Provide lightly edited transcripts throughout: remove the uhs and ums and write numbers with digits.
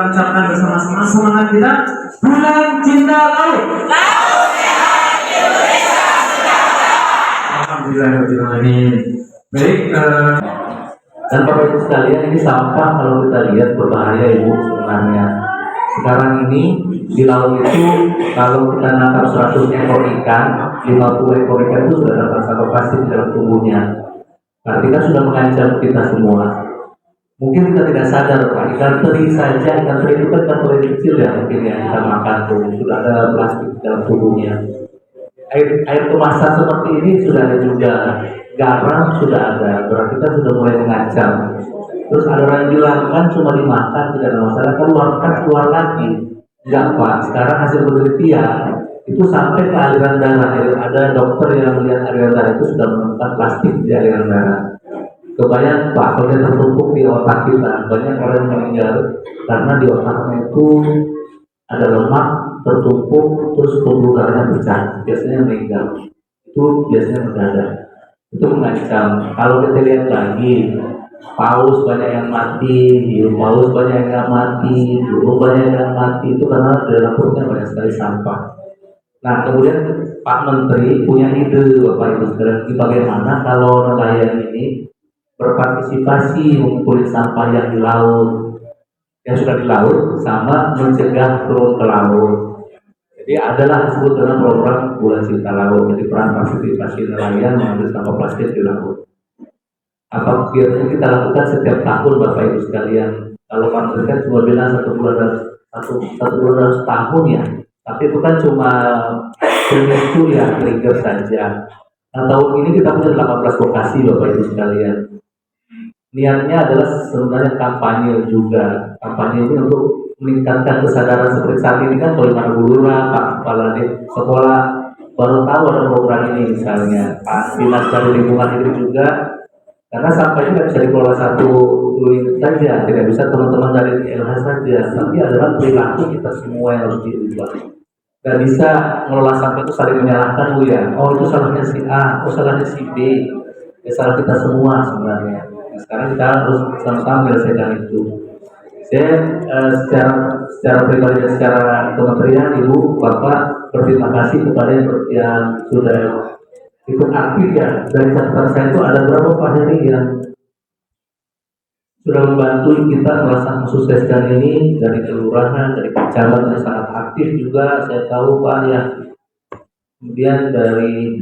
ucapkan bersama-sama semangat kita Bulan Cinta Laut. Alhamdulillahirobbilalamin. Baik, dan Bapak Ibu sekalian, ini sampah kalau kita lihat berbahaya Ibu sebenarnya. Sekarang ini di laut itu kalau kita nangkap 100 ekor ikan, 50 ekor ikan itu sudah dapat sampah plastik dalam tubuhnya. Berarti kan sudah mengancam kita semua. Mungkin kita tidak sadar, Pak, ikan teri saja, ikan teri itu kan ikan teri kecil ya mungkin yang kita makan tuh, sudah ada plastik dalam tubuhnya. Air kemasan seperti ini sudah ada juga, garam sudah ada, berarti kita sudah mulai mengancam. Terus ada orang yang bilang kan cuma dimakan tidak ada masalah, keluar lagi. Enggak Pak, sekarang hasil penelitian itu sampai ke aliran darah. Ada dokter yang melihat aliran darah itu sudah menemukan plastik di aliran darah. Kebayang Pak, kalau dia tertumpuk di otak kita, banyak orang yang meninggal karena di otaknya itu ada lemak tertumpuk, terus pembuluh darahnya pecah, biasanya meninggal. Itu biasanya mendadak. Itu mengancam. Kalau kita lihat lagi, paus banyak yang mati, hiu paus banyak yang mati, burung banyak yang mati, itu karena di dalam perutnya banyak sekali sampah. Nah, kemudian Pak Menteri punya ide, Bapak Ibu sekalian, bagaimana kalau nelayan ini berpartisipasi mengumpulkan sampah yang di laut, yang sudah di laut, sama mencegah turun ke laut. Jadi adalah disebut dengan program Bulan Cinta Laut. Jadi peran partisipasi nelayan mengambil sampah plastik di laut. Apa yang kita lakukan setiap tahun, Bapak Ibu sekalian? Kalau Pak Menteri kan cuma bilang satu bulan dalam setahun ya, tapi itu kan cuma pemicu ya, trigger saja. Nah, tahun ini kita punya 18 lokasi, Bapak Ibu sekalian. Niatnya adalah sebenarnya kampanye juga. Kampanye ini untuk meningkatkan kesadaran seperti saat ini kan Pak Gulura, Pak Kepala Sekolah baru tahu ada program ini misalnya. Pak Dinas dari Lingkungan Hidup juga, karena sampah ini tidak bisa dikelola satu unit saja, tidak bisa teman-teman dari LH saja, tapi adalah perilaku kita semua yang harus diubah. Gak bisa mengelola sampah itu saling menyalahkan Bu ya. Oh itu salahnya si A, oh salahnya si B. Ya salah kita semua sebenarnya. Nah, sekarang kita harus sama-sama menyelesaikan itu. Saya secara pribadi dan secara kementerian Ibu Bapak berterima kasih kepada yang sudah ikut aktif ya. Dari catatan saya itu ada berapa Pak Heri yang sudah membantu kita merasa mensukseskan ini, dari kelurahan, dari kecamatan yang sangat aktif juga saya tahu Pak ya. Kemudian dari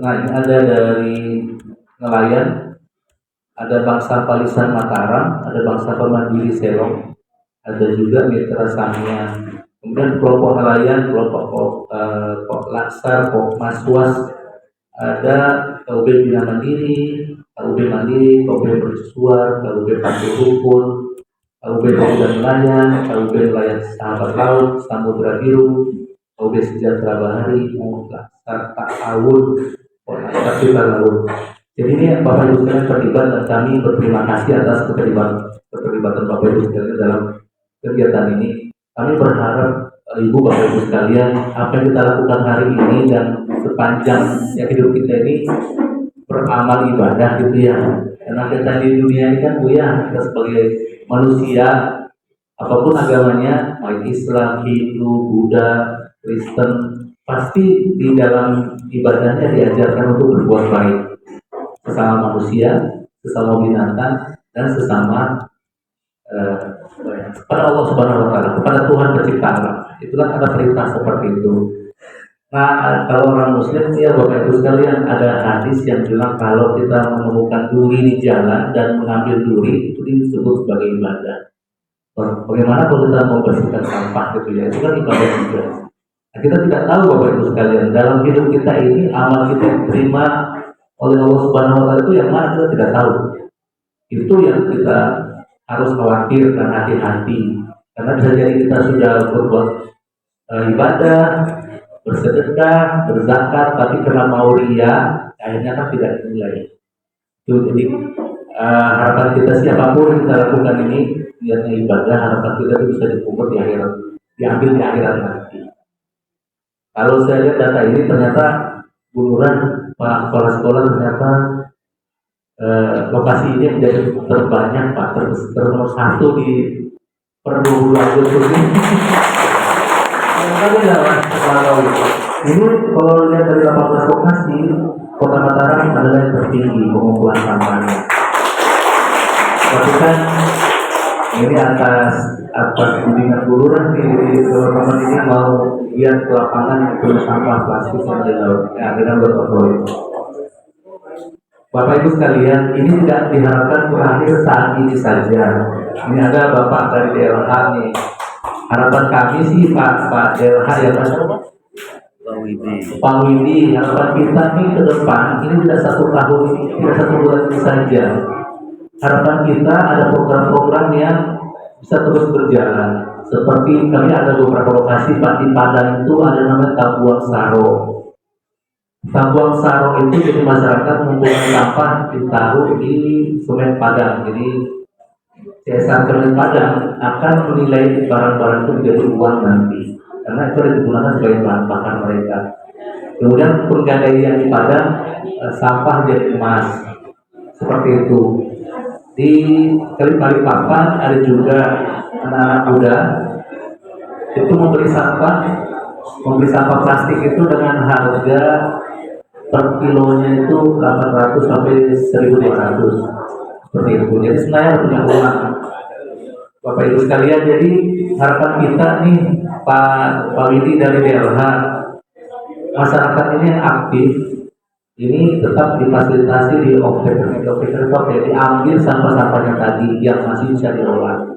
nah ini ada dari nelayan, ada Bangsa Palisan Mataram, ada Bangsa Mandiri Selong, ada juga Mitra Samyan. Kemudian kelompok nelayan, kelompok Laksar, Maswas, ada KUB Bina Mandiri, KUB Mandiri, KUB Mercusuar, KUB Pantai Hukum, KUB Pemuda Nelayan, KUB Nelayan Sahabat Laut, Samudra Biru, KUB Sejahtera Bahari, Laksar Ta'awun, Laksar Laut. Jadi ini Bapak Ibu sekalian terlibat dan kami berterima kasih atas keterlibatan Bapak Ibu sekalian dalam kegiatan ini. Kami berharap Ibu Bapak Ibu sekalian, apa yang kita lakukan hari ini dan sepanjang hidup kita ini beramal ibadah gitu ya. Karena kita di dunia ini kan Bu ya, kita sebagai manusia apapun agamanya, baik Islam, Hindu, Buddha, Kristen, pasti di dalam ibadahnya diajarkan untuk berbuat baik sesama manusia, sesama binatang, dan sesama kepada Allah Subhanahu Wa Taala, kepada Tuhan pencipta alam. Itu kan ada perintah seperti itu. Nah, kalau orang Muslim ya Bapak Ibu sekalian, ada hadis yang bilang kalau kita menemukan duri di jalan dan mengambil duri itu disebut sebagai ibadah. Bagaimana kalau kita membersihkan sampah gitu ya, itu kan ibadah juga. Nah, kita tidak tahu Bapak Ibu sekalian, dalam hidup kita ini amal kita yang diterima oleh Allah Subhanahu Wa Taala itu yang mana kita tidak tahu. Itu yang kita harus khawatir dan hati-hati, karena bisa jadi kita sudah berbuat ibadah, bersedekah, berzakat, tapi karena mau ria, akhirnya kan tidak dinilai. Jadi harapan kita siapapun yang kita lakukan ini niatnya ibadah, harapan kita itu bisa dipungut di akhirat, diambil di akhirat nanti. Kalau saya lihat data ini ternyata Buluran Pak Kepala Sekolah ternyata lokasi ini menjadi terbanyak Pak, nomor satu di per 20 Agustus ini. Kami dalam ini kalau lihat dari 18 lokasi, Kota Mataram adalah yang tertinggi pengumpulan sampahnya. Tapi kan ini atas bimbingan guru nanti teman-teman ini mau lihat ke lapangan ke sampah plastik yang di laut, dengan berotol. Bapak Ibu sekalian, ini tidak diharapkan berakhir saat ini saja. Ini ada Bapak dari DLH nih. Harapan kami sih Pak DLH ya Pak Widi, harapan kita nih ke depan ini tidak 1 tahun ini, tidak 1 bulan ini saja. Harapan kita ada program-program yang bisa terus berjalan. Seperti kami ada beberapa lokasi Pak di Padang itu ada namanya Tabung Saro. Tabung Saro itu jadi masyarakat mengumpulkan sampah ditaruh di Sungai Padang. Jadi CSR Sungai Padang akan menilai barang-barang itu menjadi uang nanti, karena itu digunakan sebagai bahan bakar mereka. Kemudian penggadaian di Padang sampah jadi emas, seperti itu. Di Balikpapan ada juga anak-anak muda itu membeli sampah plastik itu dengan harga per kilonya itu 800 sampai 1.200 seperti itu. Jadi sebenarnya punya uang Bapak Ibu sekalian. Jadi harapan kita nih Pak Widi dari DLH, masyarakat ini yang aktif ini tetap difasilitasi di off-taker, jadi ambil sampah-sampahnya tadi yang masih bisa diolah.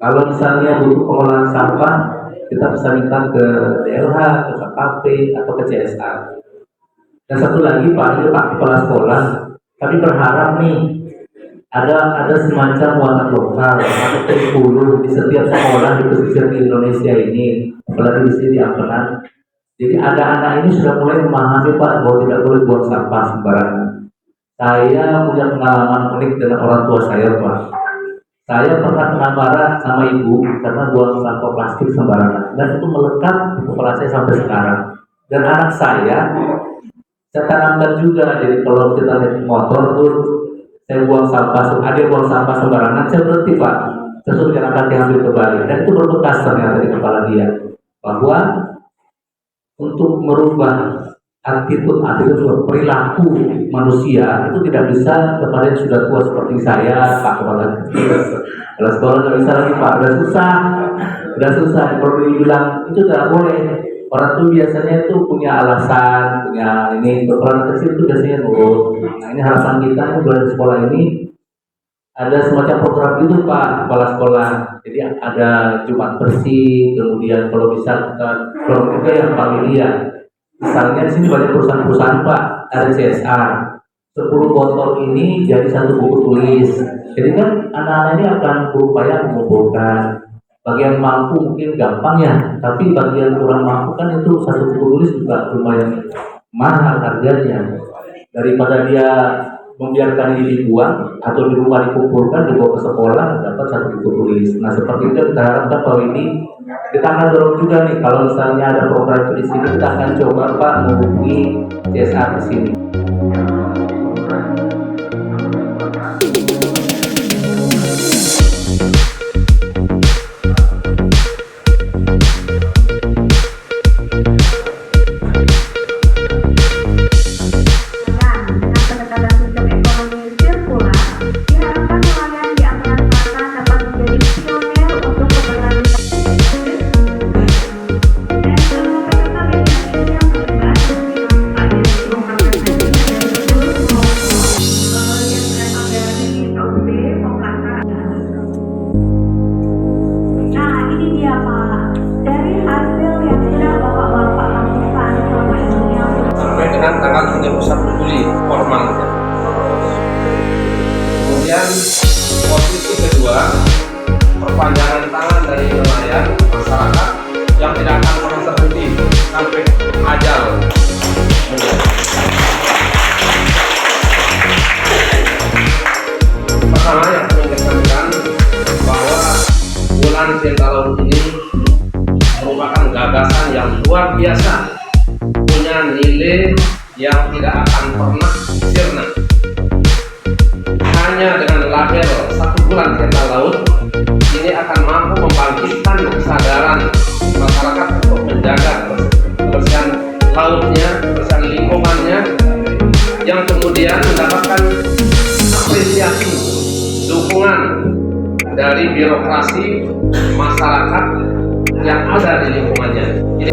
Kalau misalnya butuh pengolahan sampah, kita bisa minta ke DLH, ke KKP, atau ke CSR. Dan satu lagi Pak Kepala Sekolah, kami berharap nih ada semacam watak lokal atau kurikulum di setiap sekolah di pesisir di Indonesia ini, apalagi di sini di Ampenan. Jadi anak-anak ini sudah mulai memahami Pak bahwa tidak boleh buang sampah sembarangan. Saya punya pengalaman unik dengan orang tua saya Pak. Saya pernah kena marah sama ibu karena buang sampah plastik sembarangan, dan itu melekat di kepala saya sampai sekarang. Dan anak saya tanamkan juga. Jadi kalau kita naik motor tuh saya buang sampah, ada buang sampah sembarangan, saya berhenti Pak. Saya suruh anak yang ambil kembali, dan itu berbekas ternyata di kepala dia bahwa untuk merubah attitude perilaku manusia itu tidak bisa kepada yang sudah tua seperti saya Pak Kepala Sekolah nggak bisa lagi Pak, udah susah. Kalau dibilang itu tidak boleh. Orang tuh biasanya itu punya alasan, punya ini. Orang kecil itu biasanya nurut. Nah ini harapan kita di bulan sekolah ini ada semacam program itu Pak Kepala Sekolah. Jadi ada Jumat bersih, kemudian kalau bisa kalau juga yang familia. Misalnya di sini banyak perusahaan-perusahaan Pak, ada CSR. 10 botol ini jadi 1 buku tulis. Jadi kan anak-anak ini akan berupaya mengumpulkan. Bagian mampu mungkin gampang ya, tapi bagian kurang mampu kan itu 1 buku tulis juga lumayan mahal harganya. Daripada dia membiarkan ini dibuang atau di rumah dikumpulkan dibawa ke sekolah dapat 1 buku tulis. Nah seperti itu kita harapkan kalau ini kita akan dorong juga nih, kalau misalnya ada program di sini kita akan coba Pak menghubungi CSR di sini. Tanggal 31 Juli formal. Kemudian posisi kedua, perpanjangan tangan dari nelayan masyarakat yang tidak akan pernah terhenti sampai ajal. Pertama yang ingin saya sampaikan bahwa bulan cinta laut ini merupakan gagasan yang luar biasa, punya nilai yang tidak akan pernah sirna. hanya dengan label 1 bulan cinta laut ini akan mampu membangkitkan kesadaran masyarakat untuk menjaga kebersihan lautnya, kebersihan lingkungannya, yang kemudian mendapatkan apresiasi dukungan dari birokrasi masyarakat yang ada di lingkungannya. Ini